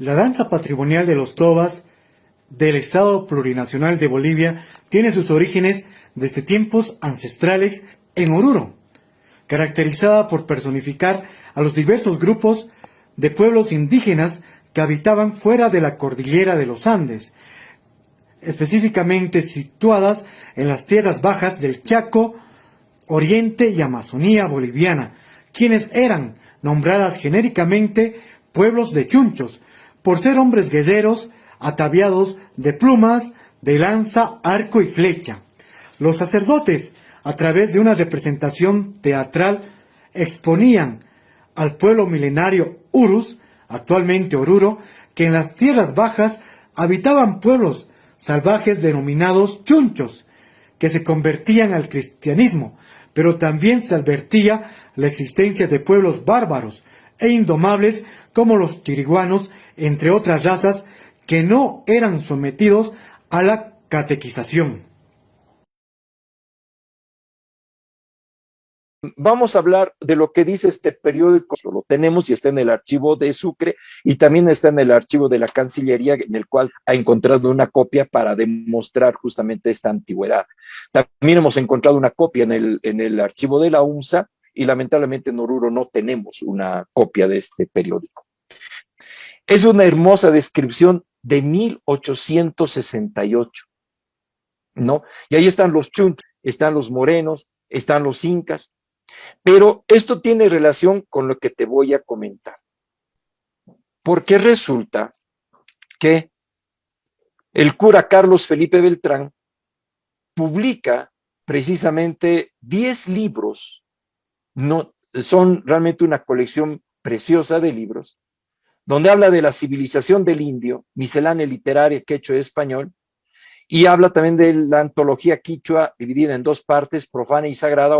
La danza patrimonial de los tobas del Estado Plurinacional de Bolivia tiene sus orígenes desde tiempos ancestrales en Oruro, caracterizada por personificar a los diversos grupos de pueblos indígenas que habitaban fuera de la cordillera de los Andes, específicamente situadas en las tierras bajas del Chaco, Oriente y Amazonía boliviana, quienes eran nombradas genéricamente pueblos de chunchos, por ser hombres guerreros ataviados de plumas, de lanza, arco y flecha. Los sacerdotes, a través de una representación teatral, exponían al pueblo milenario Urus, actualmente Oruro, que en las tierras bajas habitaban pueblos salvajes denominados chunchos, que se convertían al cristianismo, pero también se advertía la existencia de pueblos bárbaros e indomables como los chiriguanos, entre otras razas que no eran sometidos a la catequización. Vamos a hablar de lo que dice este periódico, lo tenemos y está en el archivo de Sucre y también está en el archivo de la Cancillería, en el cual ha encontrado una copia para demostrar justamente esta antigüedad. También hemos encontrado una copia en el archivo de la UNSA y lamentablemente en Oruro no tenemos una copia de este periódico. Es una hermosa descripción de 1868, ¿no? Y ahí están los chunchos, están los morenos, están los incas. Pero esto tiene relación con lo que te voy a comentar. Porque resulta que el cura Carlos Felipe Beltrán publica precisamente 10 libros, no, son realmente una colección preciosa de libros, donde habla de la civilización del indio, miscelánea literaria quechua español, y habla también de la antología quichua, dividida en dos partes, profana y sagrada,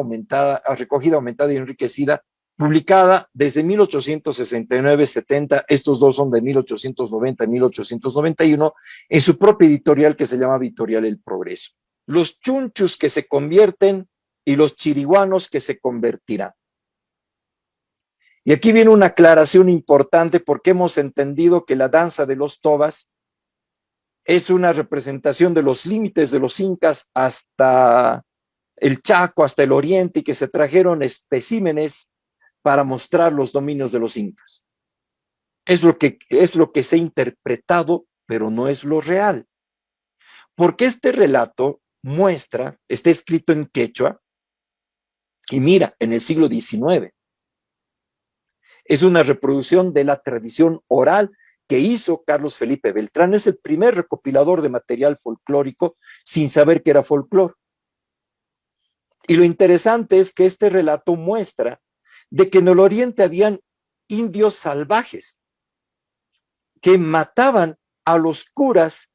recogida, aumentada y enriquecida, publicada desde 1869-70, estos dos son de 1890 y 1891, en su propia editorial que se llama Editorial El Progreso. Los chunchus que se convierten y los chiriguanos que se convertirán. Y aquí viene una aclaración importante porque hemos entendido que la danza de los tobas es una representación de los límites de los incas hasta el Chaco, hasta el Oriente, y que se trajeron especímenes para mostrar los dominios de los incas. Es lo que se ha interpretado, pero no es lo real. Porque este relato muestra, está escrito en quechua, y mira, en el siglo XIX. Es una reproducción de la tradición oral que hizo Carlos Felipe Beltrán. Es el primer recopilador de material folclórico sin saber que era folclore. Y lo interesante es que este relato muestra de que en el Oriente habían indios salvajes que mataban a los curas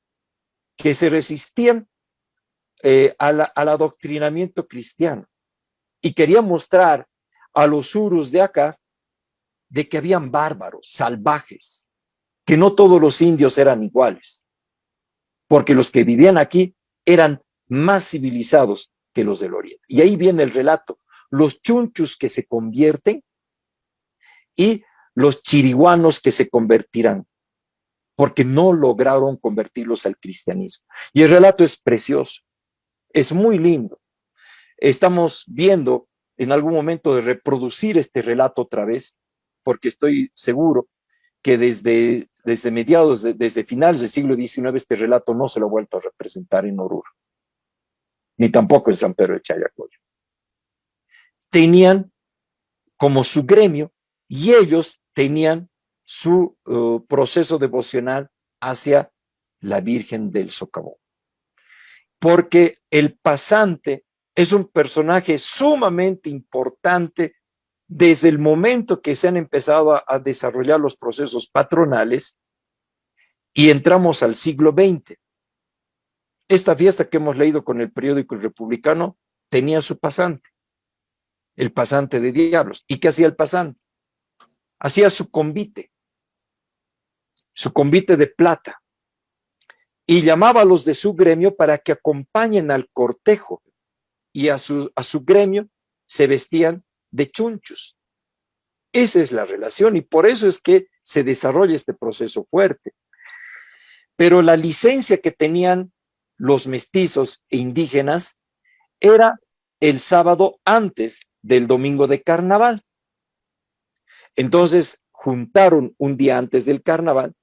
que se resistían al adoctrinamiento cristiano. Y quería mostrar a los urus de acá de que habían bárbaros, salvajes, que no todos los indios eran iguales, porque los que vivían aquí eran más civilizados que los del Oriente. Y ahí viene el relato, los chunchus que se convierten y los chiriguanos que se convertirán, porque no lograron convertirlos al cristianismo. Y el relato es precioso, es muy lindo. Estamos viendo en algún momento de reproducir este relato otra vez, porque estoy seguro que desde mediados, desde finales del siglo XIX, este relato no se lo ha vuelto a representar en Oruro, ni tampoco en San Pedro de Chayacoyo. Tenían como su gremio y ellos tenían su proceso devocional hacia la Virgen del Socavón. Porque el pasante es un personaje sumamente importante desde el momento que se han empezado a desarrollar los procesos patronales y entramos al siglo XX. Esta fiesta que hemos leído con el periódico El Republicano tenía su pasante, el pasante de diablos. ¿Y qué hacía el pasante? Hacía su convite de plata, y llamaba a los de su gremio para que acompañen al cortejo, y a su gremio se vestían de chunchos. Esa es la relación y por eso es que se desarrolla este proceso fuerte. Pero la licencia que tenían los mestizos e indígenas era el sábado antes del domingo de carnaval. Entonces juntaron un día antes del carnaval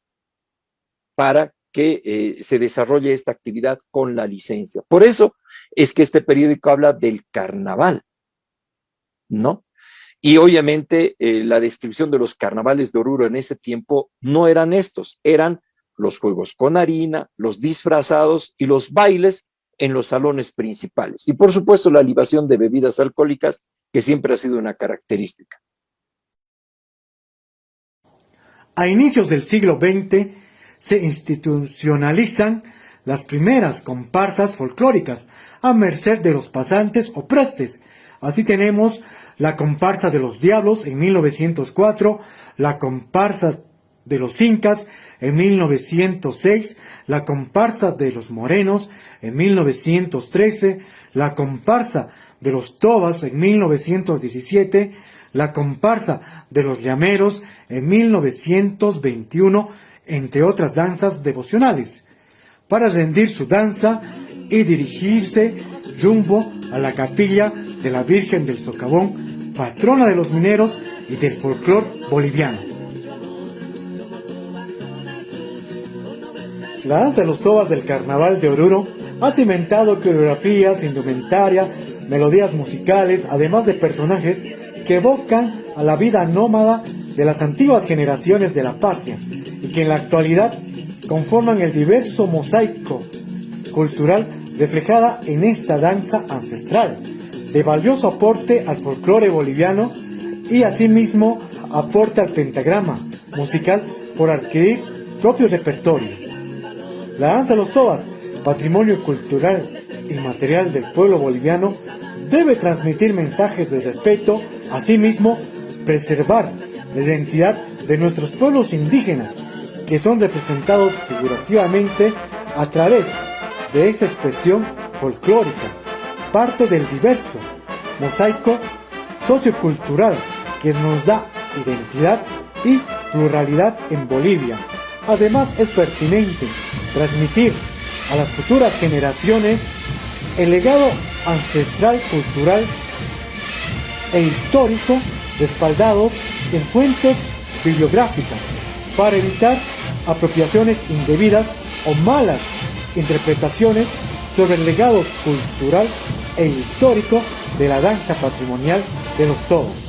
para que se desarrolle esta actividad con la licencia. Por eso es que este periódico habla del carnaval, ¿no? Y obviamente la descripción de los carnavales de Oruro en ese tiempo no eran estos, eran los juegos con harina, los disfrazados y los bailes en los salones principales. Y por supuesto la libación de bebidas alcohólicas, que siempre ha sido una característica. A inicios del siglo XX se institucionalizan las primeras comparsas folclóricas a merced de los pasantes o prestes. Así tenemos la comparsa de los Diablos en 1904, la comparsa de los Incas en 1906, la comparsa de los Morenos en 1913, la comparsa de los Tobas en 1917, la comparsa de los Llameros en 1921, entre otras danzas devocionales, para rendir su danza y dirigirse rumbo a la capilla de la Virgen del Socavón, patrona de los mineros y del folclor boliviano. La danza de los Tobas del Carnaval de Oruro ha cimentado coreografías, indumentaria, melodías musicales, además de personajes que evocan a la vida nómada de las antiguas generaciones de la patria y que en la actualidad conforman el diverso mosaico cultural reflejada en esta danza ancestral, de valioso aporte al folclore boliviano y asimismo aporte al pentagrama musical por adquirir propio repertorio. La danza de los Tobas, patrimonio cultural inmaterial del pueblo boliviano, debe transmitir mensajes de respeto, asimismo preservar la identidad de nuestros pueblos indígenas, que son representados figurativamente a través de esta expresión folclórica, parte del diverso mosaico sociocultural que nos da identidad y pluralidad en Bolivia. Además, es pertinente transmitir a las futuras generaciones el legado ancestral, cultural e histórico respaldados en fuentes bibliográficas para evitar apropiaciones indebidas o malas interpretaciones sobre el legado cultural e histórico de la danza patrimonial de los Tobas.